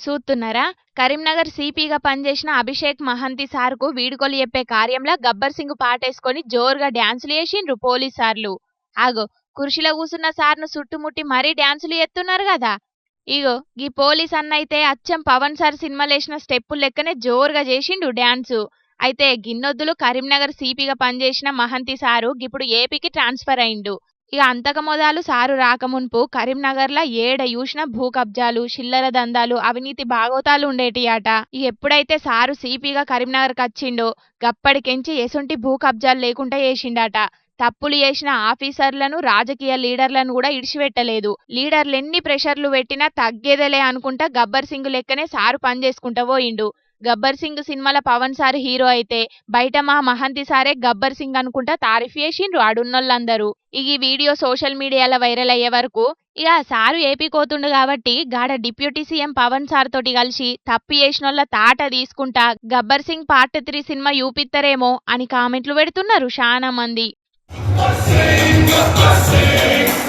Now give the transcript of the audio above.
చూస్తున్నారా? కరీంనగర్ సిపిగా పనిచేసిన అభిషేక్ మహంతి సార్కు వీడుకోలు చెప్పే కార్యంలో గబ్బర్ సింగ్ పాటేసుకొని జోరుగా డ్యాన్సులు చేసిండ్రు పోలీస్ సార్లు. ఆగో కుర్చీలో కూసున్న సార్ను చుట్టుముట్టి మరీ డ్యాన్సులు చేస్తున్నారు కదా. ఇగో గీ పోలీస్ అన్నైతే అచ్చం పవన్ సార్ సినిమాలేసిన స్టెప్పులు లెక్కనే జోరుగా చేసిండు డ్యాన్సు. అయితే గిన్నొద్దులు కరీంనగర్ సిపిగా పనిచేసిన మహంతి సారు ఇప్పుడు ఏపీకి ట్రాన్స్ఫర్ అయిండు. ఇక అంతక మొదలు సారు రాకమున్పు కరీంనగర్లో ఏడ చూసిన భూ కబ్జాలు, చిల్లర దందాలు, అవినీతి బాగోతాలు ఉండేటియాట. ఎప్పుడైతే సారు సిపిగా కరీంనగర్కి వచ్చిండో గప్పటికెంచి ఎసుంటి భూ కబ్జాలు లేకుండా చేసిండట. తప్పులు చేసిన ఆఫీసర్లను, రాజకీయ లీడర్లను కూడా ఇడిచిపెట్టలేదు. లీడర్లు ఎన్ని ప్రెషర్లు పెట్టినా తగ్గేదేలే అనుకుంటా గబ్బర్ సింగ్ లెక్కనే సారు పనిచేసుకుంటా పోయిండు. గబ్బర్ సింగ్ సినిమాలో పవన్ సార్ హీరో అయితే బయట మా మహంతి సారే గబ్బర్ సింగ్ అనుకుంటా తారీఫ్ చేసిండ్రు ఆడున్నోళ్ళందరూ. ఈ వీడియో సోషల్ మీడియాలో వైరల్ అయ్యే వరకు ఇక సారు ఏపీ కోతుండు కాబట్టి గాడ డిప్యూటీ సీఎం పవన్ సార్ తోటి కలిసి తప్పు చేసినోళ్ళ తాట తీసుకుంటా గబ్బర్ సింగ్ పార్ట్ 3 సినిమా చూపిస్తారేమో అని కామెంట్లు పెడుతున్నారు చాలా మంది.